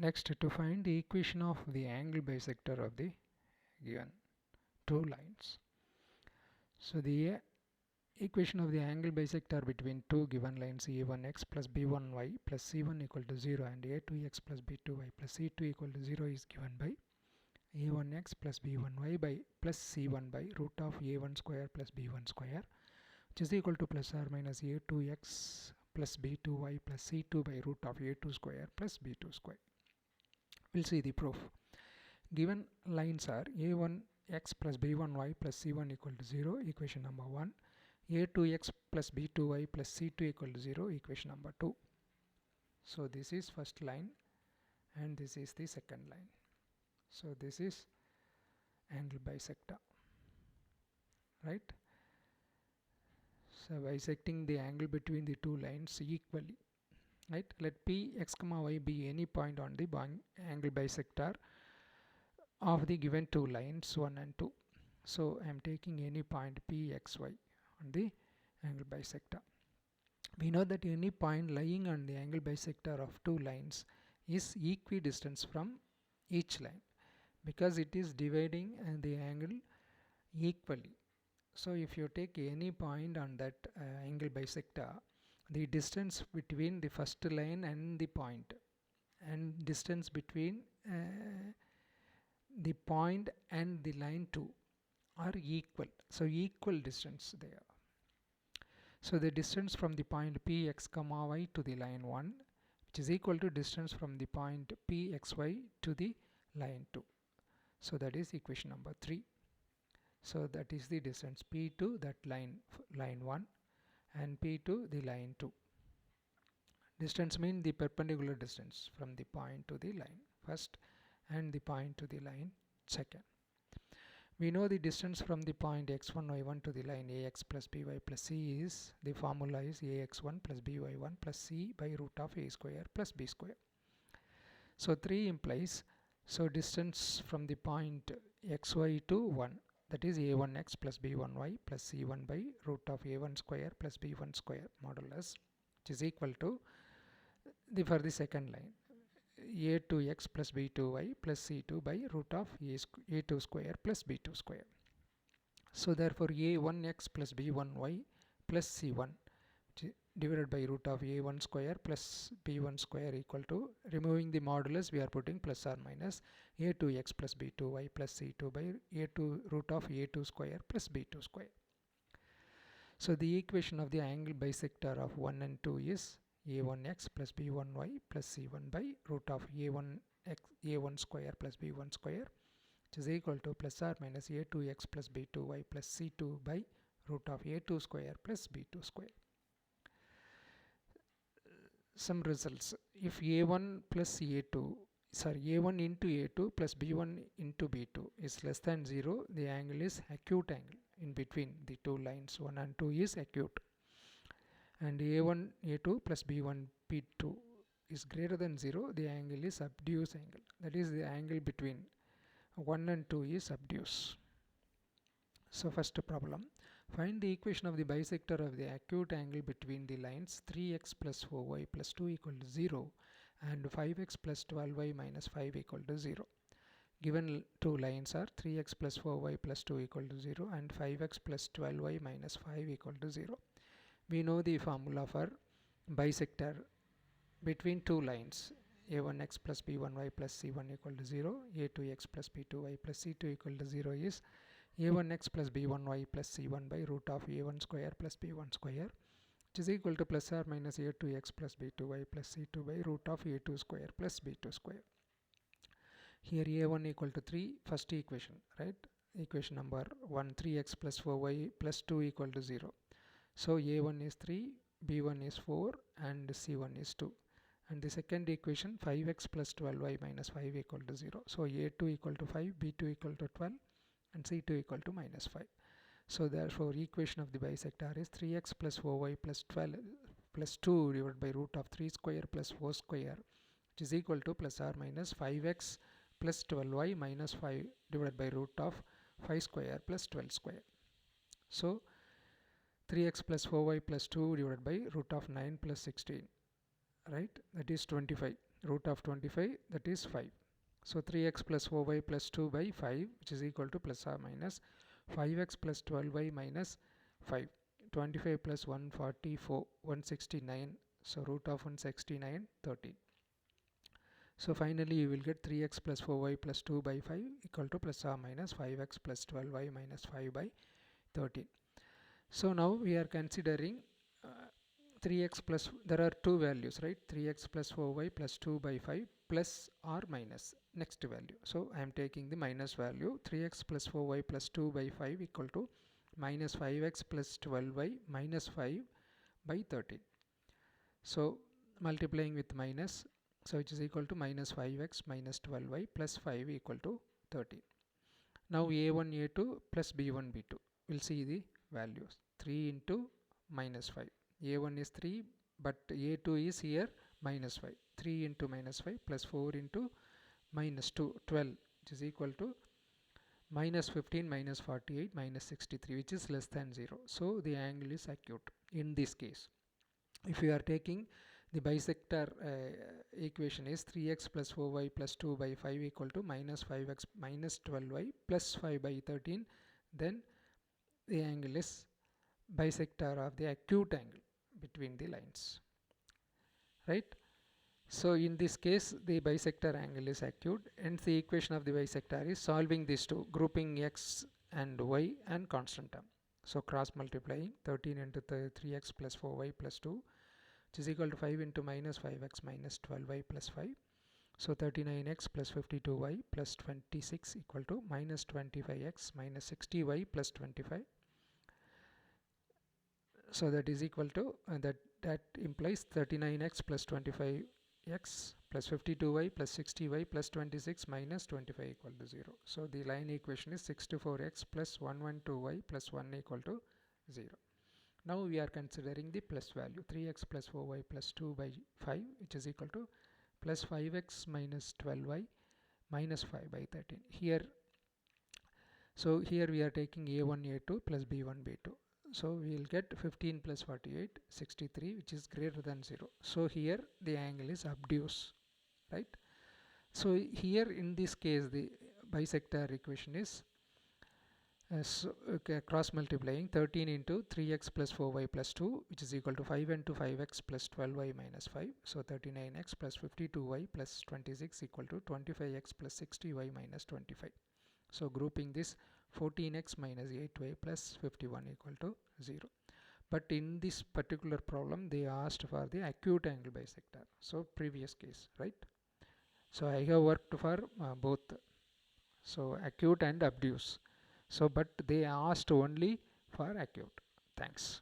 Next, to find the equation of the angle bisector of the given two lines. So the equation of the angle bisector between two given lines a1x plus b1y plus c1 equal to 0 and a2x plus b2y plus c2 equal to 0 is given by a1x plus b1y by plus c1 by root of a1 square plus b1 square, which is equal to plus or minus a2x plus b2y plus c2 by root of a2 square plus b2 square. We'll see the proof. Given lines are a1x plus b1y plus c1 equal to 0, equation number 1, a2x plus b2y plus c2 equal to 0, equation number 2. So this is first line and this is the second line. So this is angle bisector, right? So bisecting the angle between the two lines equally, right? Let p x comma y be any point on the angle bisector of the given two lines 1 and 2. So I am taking any point p x y on the angle bisector. We know that any point lying on the angle bisector of two lines is equidistant from each line because it is dividing the angle equally. So if you take any point on that angle bisector, the distance between the first line and the point and distance between the point and the line 2 are equal. So equal distance there. So the distance from the point p x comma y to the line 1, which is equal to distance from the point p x y to the line 2. So that is equation number 3. So that is the distance p to that line 1 and p to the line 2. Distance means the perpendicular distance from the point to the line first and the point to the line second. We know the distance from the point x1 y1 to the line ax plus by plus c is, the formula is ax1 plus by1 plus c by root of a square plus b square. So 3 implies, so distance from the point xy to 1, that is a1x plus b1y plus c1 by root of a1 square plus b1 square modulus, which is equal to for the second line a2x plus b2y plus c2 by root of a2 square plus b2 square. So therefore a1x plus b1y plus c1 divided by root of a1 square plus b1 square equal to, removing the modulus we are putting plus or minus a2x plus b2y plus c2 by a2 root of a2 square plus b2 square. So the equation of the angle bisector of 1 and 2 is a1x plus b1y plus c1 by root of a1 square plus b1 square, which is equal to plus or minus a2x plus b2y plus c2 by root of a2 square plus b2 square. Some results: if a1 plus a1 into a2 plus b1 into b2 is less than 0, the angle is acute angle in between the two lines 1 and 2 is acute. And a1 a2 plus b1 b2 is greater than 0, the angle is obtuse angle, that is the angle between 1 and 2 is obtuse. So first problem, find the equation of the bisector of the acute angle between the lines 3x plus 4y plus 2 equal to 0 and 5x plus 12y minus 5 equal to 0. Given two lines are 3x plus 4y plus 2 equal to 0 and 5x plus 12y minus 5 equal to 0. We know the formula for bisector between two lines a1x plus b1y plus c1 equal to 0, a2x plus b2y plus c2 equal to 0 is a1x plus b1y plus c1 by root of a1 square plus b1 square, which is equal to plus or minus a2x plus b2y plus c2 by root of a2 square plus b2 square. Here a1 equal to 3, first equation, right? Equation number 1, 3x plus 4y plus 2 equal to 0. So a1 is 3, b1 is 4 and c1 is 2. And the second equation 5x plus 12y minus 5 equal to 0. So a2 equal to 5, b2 equal to 12 and c2 equal to minus 5. So therefore equation of the bisector is 3x plus 4y plus 12 plus 2 divided by root of 3 square plus 4 square, which is equal to plus or minus 5x plus 12y minus 5 divided by root of 5 square plus 12 square. So 3x plus 4y plus 2 divided by root of 9 plus 16, right? That is 25. root of 25, that is 5. So 3x plus 4y plus 2 by 5, which is equal to plus or minus 5x plus 12y minus 5. 25 plus 144, 169. So root of 169, 13. So finally you will get 3x plus 4y plus 2 by 5 equal to plus or minus 5x plus 12y minus 5 by 13. So now we are considering 3x plus, there are two values, right? 3x plus 4y plus 2 by 5 plus or minus next value. So I am taking the minus value. 3x plus 4y plus 2 by 5 equal to minus 5x plus 12y minus 5 by 13. So multiplying with minus, so it is equal to minus 5x minus 12y plus 5 equal to 13. Now a1 a2 plus b1 b2, we'll see the values. 3 into minus 5, a1 is 3 but a2 is here minus 5. 3 into minus 5 plus 4 into minus 2, 12, which is equal to minus 15 minus 48 minus 63, which is less than 0. So the angle is acute in this case. If you are taking the bisector equation is 3x plus 4y plus 2 by 5 equal to minus 5x minus 12y plus 5 by 13, then the angle is bisector of the acute angle between the lines, right? So in this case the bisector angle is acute, and the equation of the bisector is solving these two, grouping x and y and constant term. So cross multiplying 13 into 3x plus 4y plus 2, which is equal to 5 into minus 5x minus 12y plus 5. So 39x plus 52y plus 26 equal to minus 25x minus 60y plus 25. So that is equal to that implies 39x plus 25x plus 52y plus 60y plus 26 minus 25 equal to 0. So the line equation is 64x plus 112y plus 1 equal to 0. Now we are considering the plus value, 3x plus 4y plus 2 by 5, which is equal to plus 5x minus 12y minus 5 by 13. Here, so here we are taking a1 a2 plus b1 b2. So we will get 15 plus 48, 63, which is greater than 0. So here the angle is obtuse, right? So here in this case the bisector equation is cross multiplying 13 into 3x plus 4y plus 2, which is equal to 5 into 5x plus 12y minus 5. So 39x plus 52y plus 26 equal to 25x plus 60y minus 25. So grouping this 14x minus 8y plus 51 equal to 0. But in this particular problem they asked for the acute angle bisector. So previous case, right? So I have worked for both, so acute and obtuse. So but they asked only for acute. Thanks.